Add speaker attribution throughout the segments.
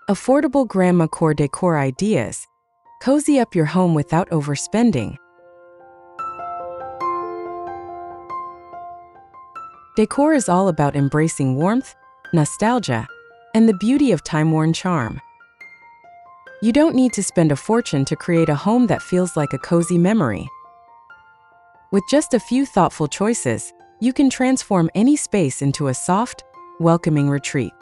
Speaker 1: Affordable Grandmacore Decor ideas. Cozy up your home without overspending. Decor is all about embracing warmth, nostalgia, and the beauty of time-worn charm. You don't need to spend a fortune to create a home that feels like a cozy memory. With just a few thoughtful choices, you can transform any space into a soft, welcoming retreat.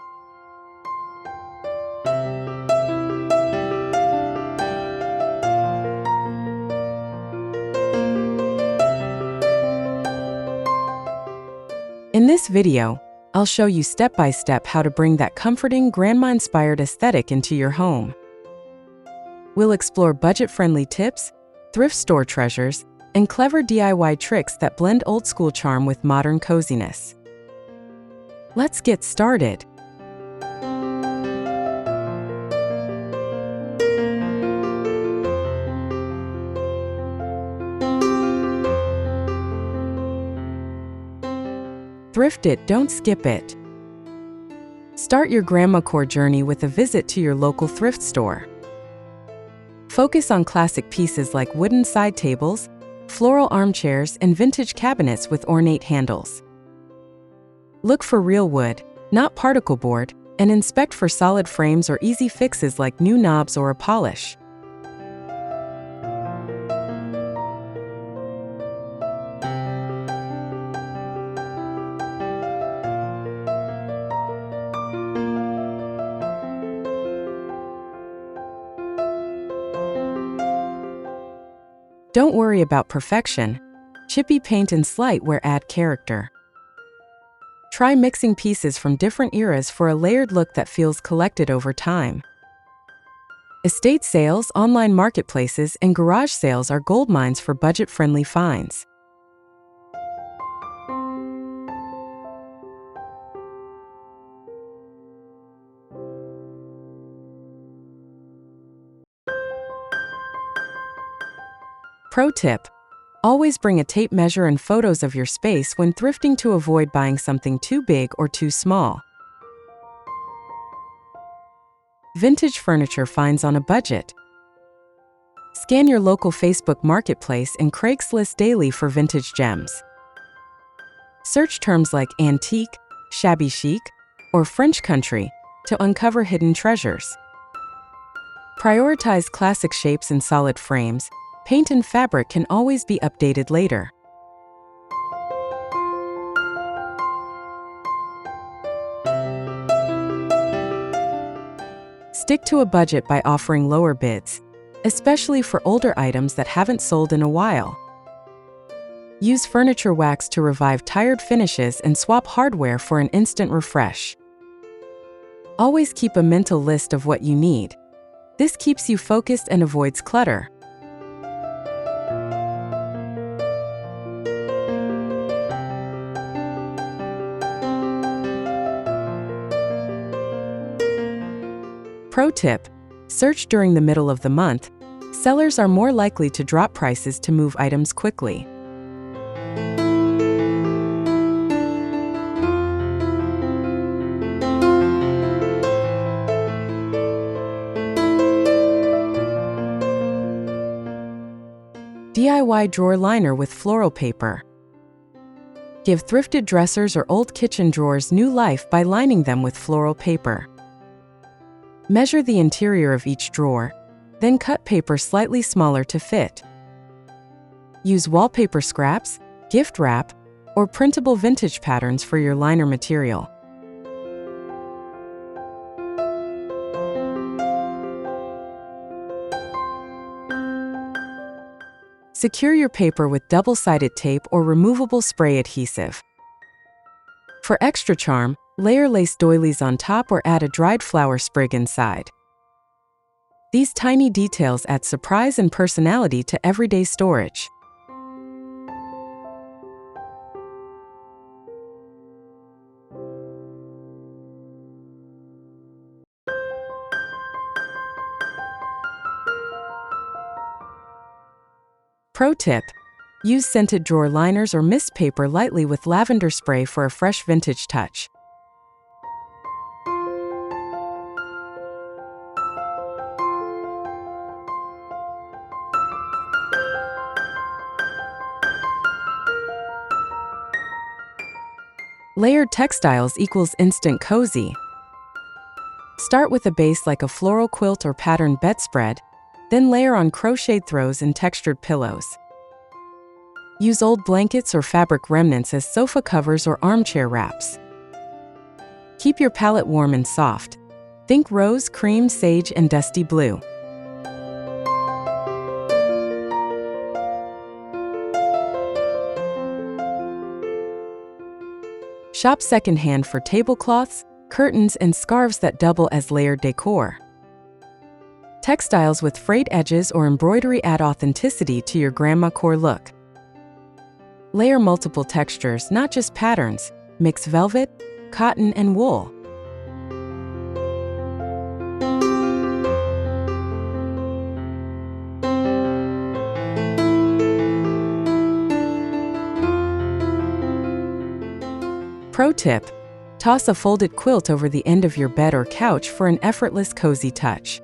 Speaker 1: In this video, I'll show you step-by-step how to bring that comforting, grandma-inspired aesthetic into your home. We'll explore budget-friendly tips, thrift store treasures, and clever DIY tricks that blend old-school charm with modern coziness. Let's get started. Thrift it, don't skip it. Start your Grandmacore journey with a visit to your local thrift store. Focus on classic pieces like wooden side tables, floral armchairs, and vintage cabinets with ornate handles. Look for real wood, not particle board, and inspect for solid frames or easy fixes like new knobs or a polish. Don't worry about perfection. Chippy paint and slight wear add character. Try mixing pieces from different eras for a layered look that feels collected over time. Estate sales, online marketplaces, and garage sales are goldmines for budget-friendly finds. Pro tip: always bring a tape measure and photos of your space when thrifting to avoid buying something too big or too small. Vintage furniture finds on a budget. Scan your local Facebook Marketplace and Craigslist daily for vintage gems. Search terms like antique, shabby chic, or French country to uncover hidden treasures. Prioritize classic shapes and solid frames. Paint and fabric can always be updated later. Stick to a budget by offering lower bids, especially for older items that haven't sold in a while. Use furniture wax to revive tired finishes and swap hardware for an instant refresh. Always keep a mental list of what you need. This keeps you focused and avoids clutter. Pro tip: search during the middle of the month. Sellers are more likely to drop prices to move items quickly. DIY drawer liner with floral paper. Give thrifted dressers or old kitchen drawers new life by lining them with floral paper. Measure the interior of each drawer, then cut paper slightly smaller to fit. Use wallpaper scraps, gift wrap, or printable vintage patterns for your liner material. Secure your paper with double-sided tape or removable spray adhesive. For extra charm, layer lace doilies on top or add a dried flower sprig inside. These tiny details add surprise and personality to everyday storage. Pro tip: use scented drawer liners or mist paper lightly with lavender spray for a fresh vintage touch. Layered textiles equals instant cozy. Start with a base like a floral quilt or patterned bedspread, then layer on crocheted throws and textured pillows. Use old blankets or fabric remnants as sofa covers or armchair wraps. Keep your palette warm and soft. Think rose, cream, sage, and dusty blue. Shop secondhand for tablecloths, curtains, and scarves that double as layered decor. Textiles with frayed edges or embroidery add authenticity to your Grandmacore look. Layer multiple textures, not just patterns. Mix velvet, cotton, and wool. Pro tip: toss a folded quilt over the end of your bed or couch for an effortless, cozy touch.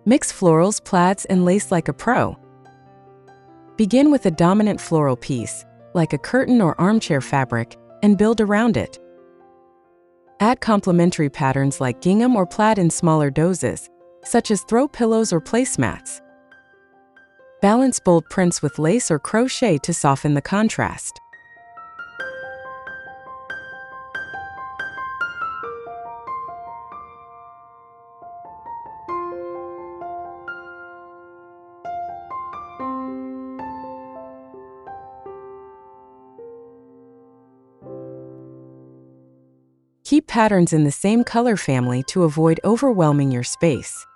Speaker 1: Mix florals, plaids, and lace like a pro. Begin with a dominant floral piece, like a curtain or armchair fabric, and build around it. Add complementary patterns like gingham or plaid in smaller doses, such as throw pillows or placemats. Balance bold prints with lace or crochet to soften the contrast. Keep patterns in the same color family to avoid overwhelming your space.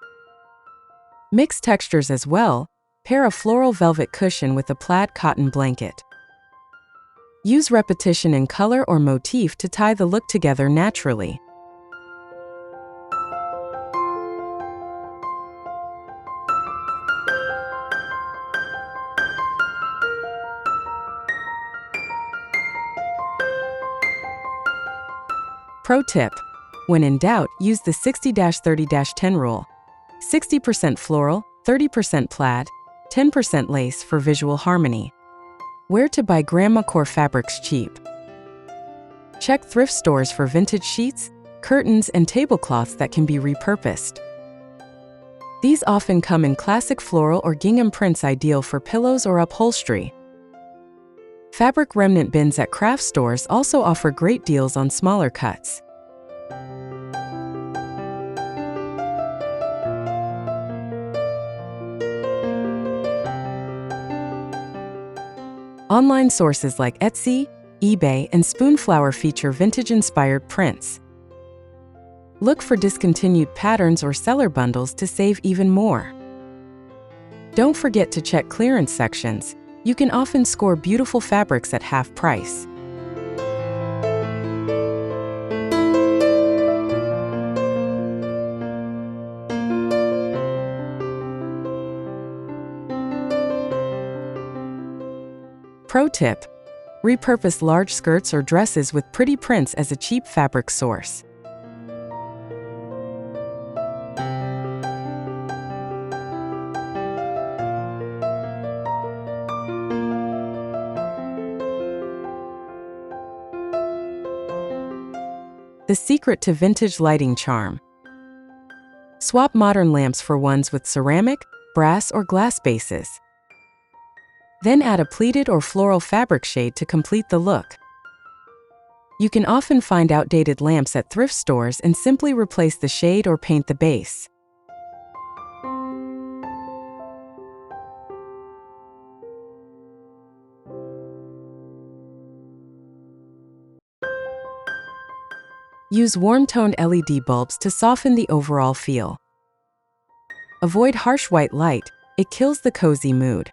Speaker 1: Mix textures as well. Pair a floral velvet cushion with a plaid cotton blanket. Use repetition in color or motif to tie the look together naturally. Pro tip: when in doubt, use the 60-30-10 rule. 60% floral, 30% plaid, 10% lace for visual harmony. Where to buy Grandmacore fabrics cheap? Check thrift stores for vintage sheets, curtains, and tablecloths that can be repurposed. These often come in classic floral or gingham prints, ideal for pillows or upholstery. Fabric remnant bins at craft stores also offer great deals on smaller cuts. Online sources like Etsy, eBay, and Spoonflower feature vintage-inspired prints. Look for discontinued patterns or seller bundles to save even more. Don't forget to check clearance sections. You can often score beautiful fabrics at half price. Pro tip: repurpose large skirts or dresses with pretty prints as a cheap fabric source. The secret to vintage lighting charm. Swap modern lamps for ones with ceramic, brass, or glass bases. Then add a pleated or floral fabric shade to complete the look. You can often find outdated lamps at thrift stores and simply replace the shade or paint the base. Use warm-toned LED bulbs to soften the overall feel. Avoid harsh white light, it kills the cozy mood.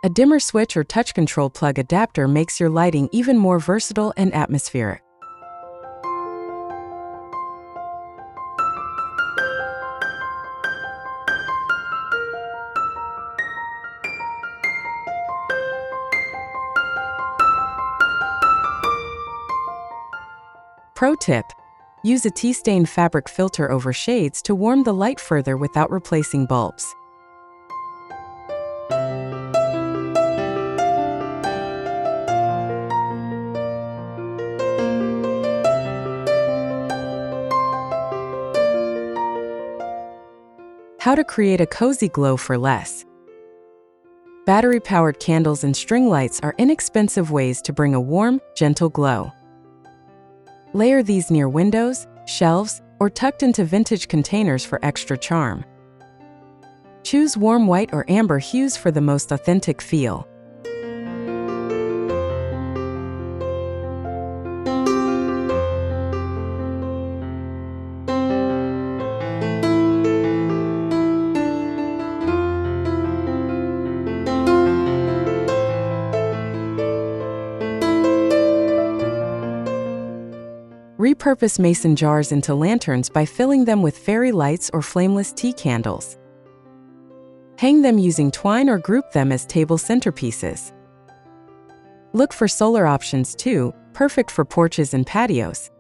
Speaker 1: A dimmer switch or touch control plug adapter makes your lighting even more versatile and atmospheric. Pro tip: use a tea-stained fabric filter over shades to warm the light further without replacing bulbs. How to create a cozy glow for less. Battery-powered candles and string lights are inexpensive ways to bring a warm, gentle glow. Layer these near windows, shelves, or tucked into vintage containers for extra charm. Choose warm white or amber hues for the most authentic feel. Repurpose mason jars into lanterns by filling them with fairy lights or flameless tea candles. Hang them using twine or group them as table centerpieces. Look for solar options too, perfect for porches and patios.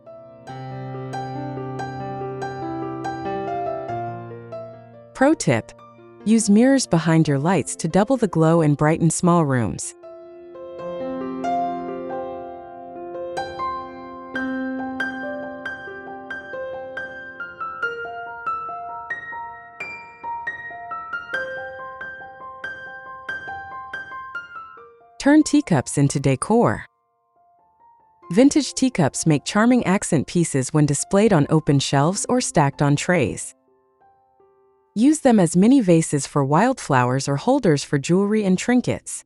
Speaker 1: Pro tip: use mirrors behind your lights to double the glow and brighten small rooms. Turn teacups into decor. Vintage teacups make charming accent pieces when displayed on open shelves or stacked on trays. Use them as mini vases for wildflowers or holders for jewelry and trinkets.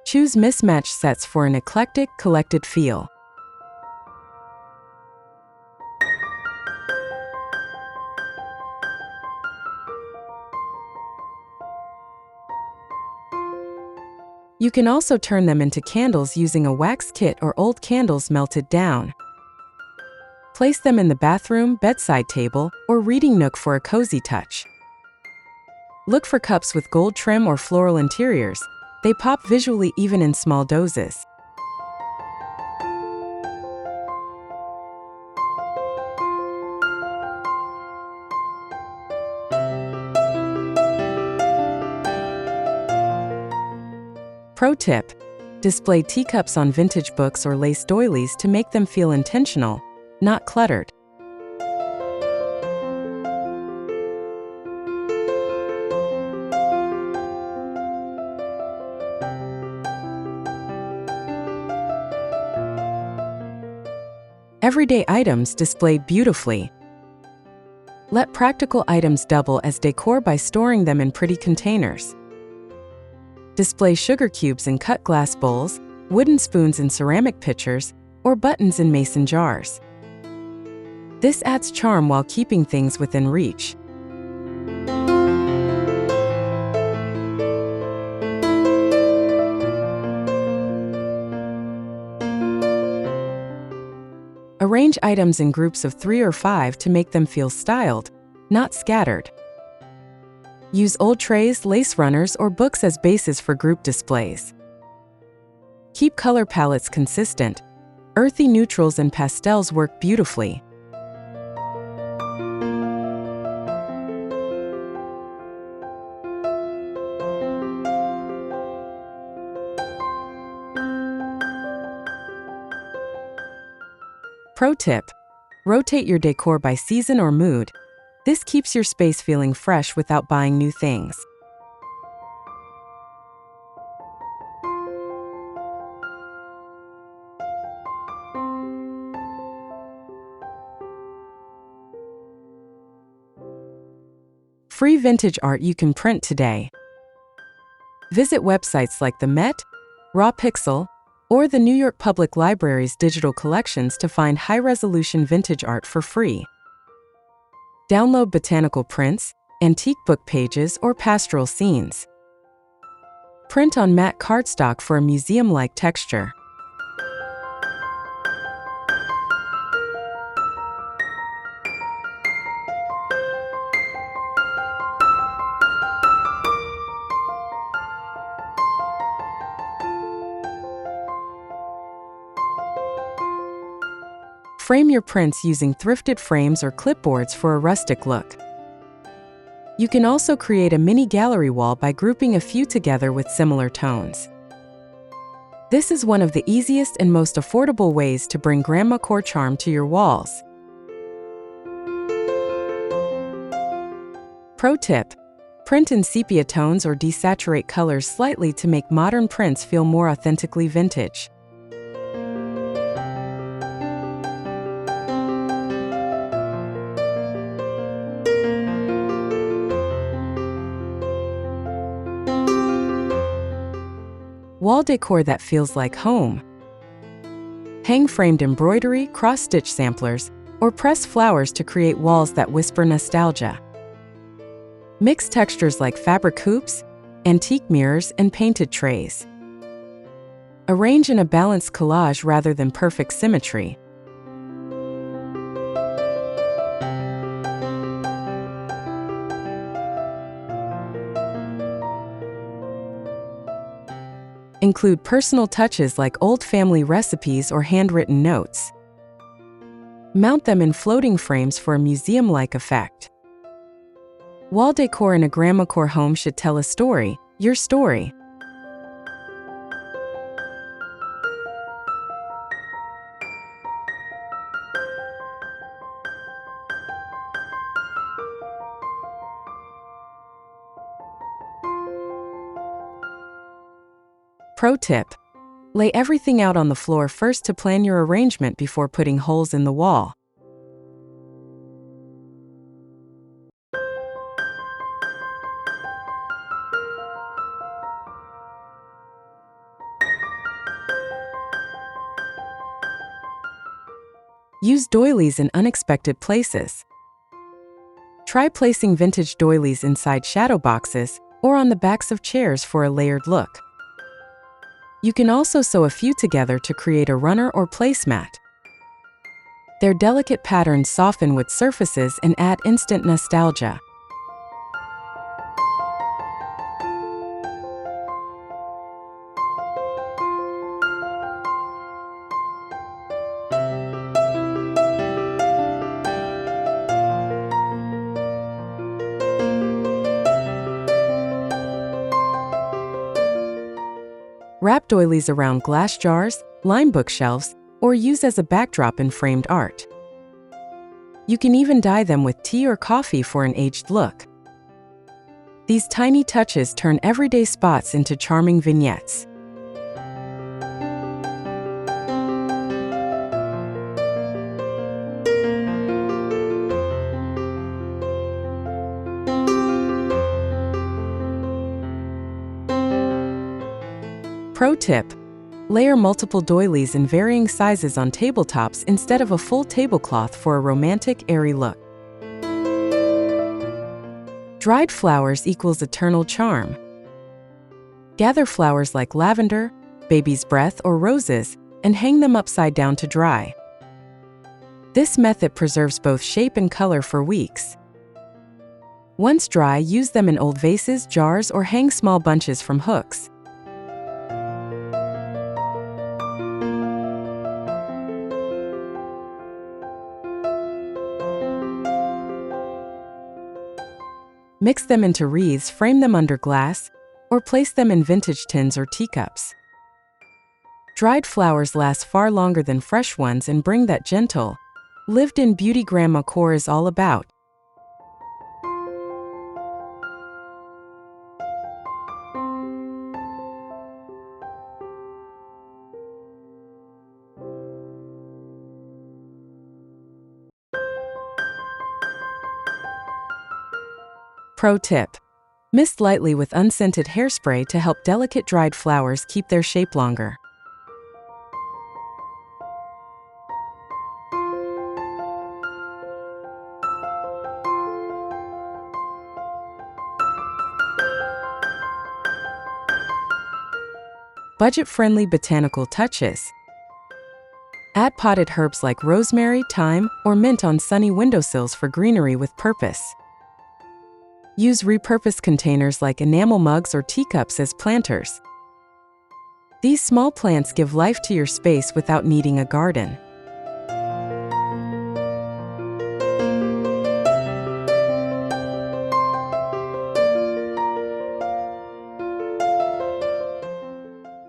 Speaker 1: Choose mismatched sets for an eclectic, collected feel. You can also turn them into candles using a wax kit or old candles melted down. Place them in the bathroom, bedside table, or reading nook for a cozy touch. Look for cups with gold trim or floral interiors. They pop visually even in small doses. Pro tip: display teacups on vintage books or lace doilies to make them feel intentional, not cluttered. Everyday items displayed beautifully. Let practical items double as decor by storing them in pretty containers. Display sugar cubes in cut glass bowls, wooden spoons in ceramic pitchers, or buttons in mason jars. This adds charm while keeping things within reach. Arrange items in groups of 3 or 5 to make them feel styled, not scattered. Use old trays, lace runners, or books as bases for group displays. Keep color palettes consistent. Earthy neutrals and pastels work beautifully. Pro tip: rotate your decor by season or mood. This keeps your space feeling fresh without buying new things. Free vintage art you can print today. Visit websites like the Met, Raw Pixel, or the New York Public Library's digital collections to find high-resolution vintage art for free. Download botanical prints, antique book pages, or pastoral scenes. Print on matte cardstock for a museum-like texture. Frame your prints using thrifted frames or clipboards for a rustic look. You can also create a mini gallery wall by grouping a few together with similar tones. This is one of the easiest and most affordable ways to bring Grandmacore charm to your walls. Pro tip: print in sepia tones or desaturate colors slightly to make modern prints feel more authentically vintage. Wall decor that feels like home. Hang-framed embroidery, cross-stitch samplers, or press flowers to create walls that whisper nostalgia. Mix textures like fabric hoops, antique mirrors, and painted trays. Arrange in a balanced collage rather than perfect symmetry. Include personal touches like old family recipes or handwritten notes. Mount them in floating frames for a museum-like effect. Wall decor in a Grandmacore home should tell a story, your story. Pro tip: lay everything out on the floor first to plan your arrangement before putting holes in the wall. Use doilies in unexpected places. Try placing vintage doilies inside shadow boxes or on the backs of chairs for a layered look. You can also sew a few together to create a runner or placemat. Their delicate patterns soften wood surfaces and add instant nostalgia. Wrap doilies around glass jars, line bookshelves, or use as a backdrop in framed art. You can even dye them with tea or coffee for an aged look. These tiny touches turn everyday spots into charming vignettes. Pro tip: layer multiple doilies in varying sizes on tabletops instead of a full tablecloth for a romantic, airy look. Dried flowers equals eternal charm. Gather flowers like lavender, baby's breath, or roses, and hang them upside down to dry. This method preserves both shape and color for weeks. Once dry, use them in old vases, jars, or hang small bunches from hooks. Mix them into wreaths, frame them under glass, or place them in vintage tins or teacups. Dried flowers last far longer than fresh ones and bring that gentle, lived-in beauty Grandmacore is all about. Pro tip: mist lightly with unscented hairspray to help delicate dried flowers keep their shape longer. Budget-friendly botanical touches. Add potted herbs like rosemary, thyme, or mint on sunny windowsills for greenery with purpose. Use repurposed containers like enamel mugs or teacups as planters. These small plants give life to your space without needing a garden.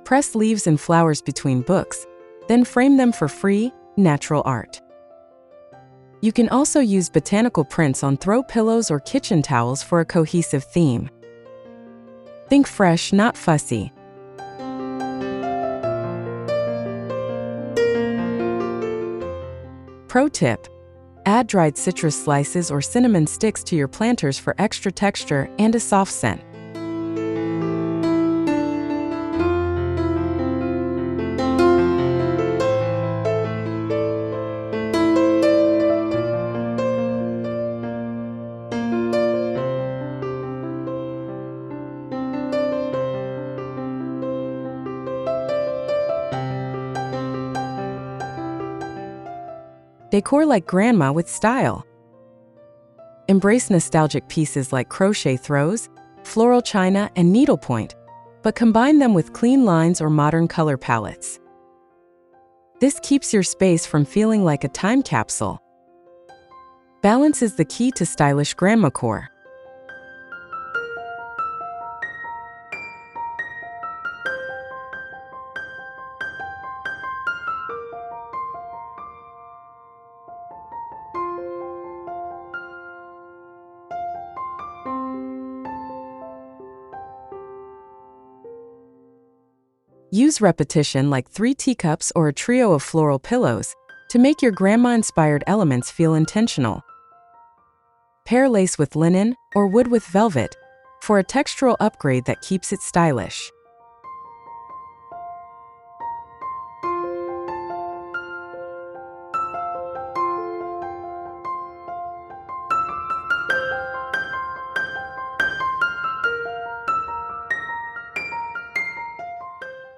Speaker 1: Press leaves and flowers between books, then frame them for free, natural art. You can also use botanical prints on throw pillows or kitchen towels for a cohesive theme. Think fresh, not fussy. Pro tip: add dried citrus slices or cinnamon sticks to your planters for extra texture and a soft scent. Decor like grandma with style. Embrace nostalgic pieces like crochet throws, floral china, and needlepoint, but combine them with clean lines or modern color palettes. This keeps your space from feeling like a time capsule. Balance is the key to stylish grandmacore. Use repetition like 3 teacups or a trio of floral pillows to make your grandma-inspired elements feel intentional. Pair lace with linen or wood with velvet for a textural upgrade that keeps it stylish.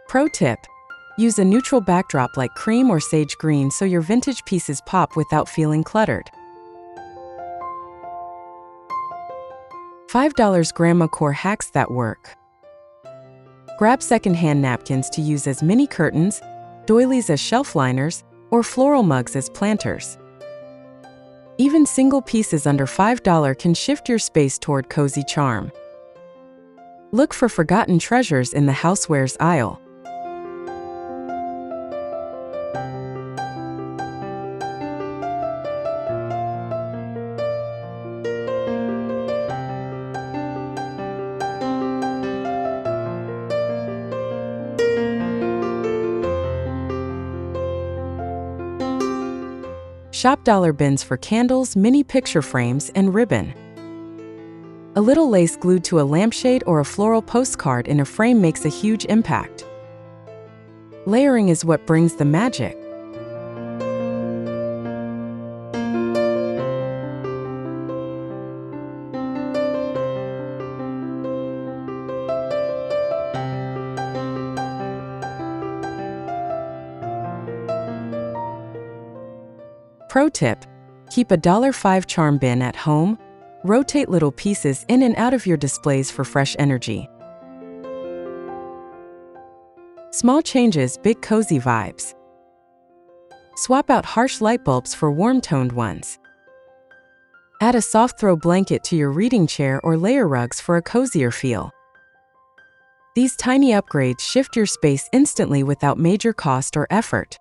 Speaker 1: Pro tip: use a neutral backdrop like cream or sage green so your vintage pieces pop without feeling cluttered. $5 Grandmacore hacks that work. Grab secondhand napkins to use as mini curtains, doilies as shelf liners, or floral mugs as planters. Even single pieces under $5 can shift your space toward cozy charm. Look for forgotten treasures in the housewares aisle. Shop dollar bins for candles, mini picture frames, and ribbon. A little lace glued to a lampshade or a floral postcard in a frame makes a huge impact. Layering is what brings the magic. Pro tip: keep a $5 charm bin at home. Rotate little pieces in and out of your displays for fresh energy. Small changes, big cozy vibes. Swap out harsh light bulbs for warm-toned ones. Add a soft throw blanket to your reading chair or layer rugs for a cozier feel. These tiny upgrades shift your space instantly without major cost or effort.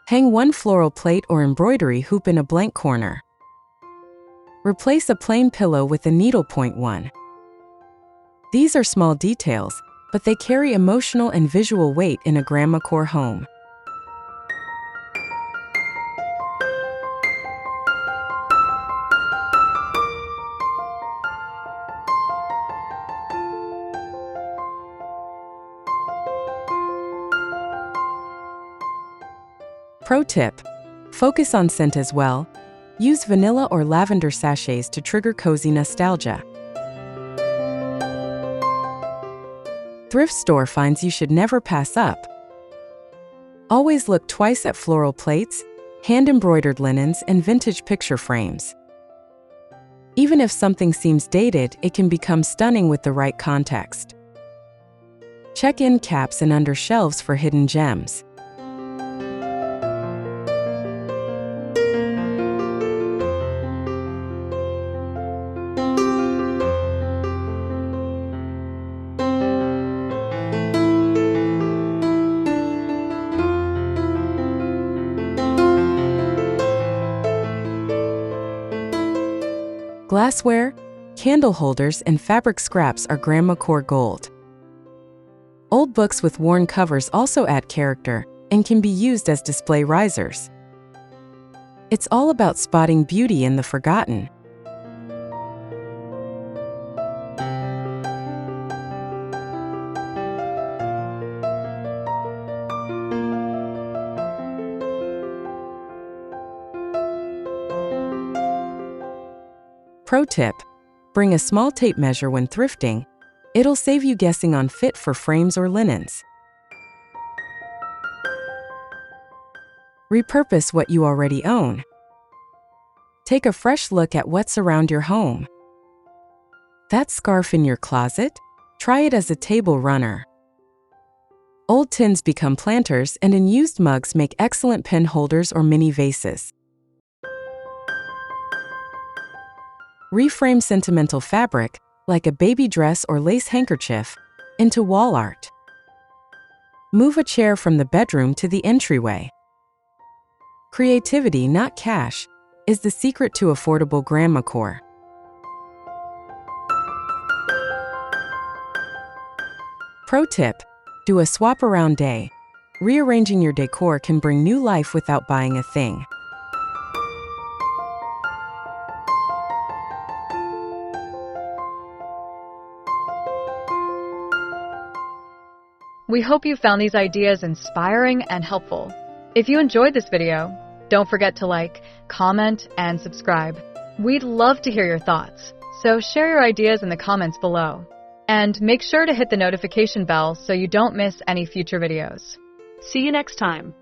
Speaker 1: Hang one floral plate or embroidery hoop in a blank corner. Replace a plain pillow with a needlepoint one. These are small details, but they carry emotional and visual weight in a grandmacore home. Pro tip: focus on scent as well. Use vanilla or lavender sachets to trigger cozy nostalgia. Thrift store finds you should never pass up. Always look twice at floral plates, hand-embroidered linens, and vintage picture frames. Even if something seems dated, it can become stunning with the right context. Check end caps and under shelves for hidden gems. Glassware, candle holders, and fabric scraps are Grandmacore gold. Old books with worn covers also add character and can be used as display risers. It's all about spotting beauty in the forgotten. Pro tip: bring a small tape measure when thrifting. It'll save you guessing on fit for frames or linens. Repurpose what you already own. Take a fresh look at what's around your home. That scarf in your closet? Try it as a table runner. Old tins become planters, and unused mugs make excellent pen holders or mini vases. Reframe sentimental fabric, like a baby dress or lace handkerchief, into wall art. Move a chair from the bedroom to the entryway. Creativity, not cash, is the secret to affordable Grandmacore. Pro tip: do a swap around day. Rearranging your decor can bring new life without buying a thing.
Speaker 2: We hope you found these ideas inspiring and helpful. If you enjoyed this video, don't forget to like, comment, and subscribe. We'd love to hear your thoughts, so share your ideas in the comments below. And make sure to hit the notification bell so you don't miss any future videos.
Speaker 3: See you next time.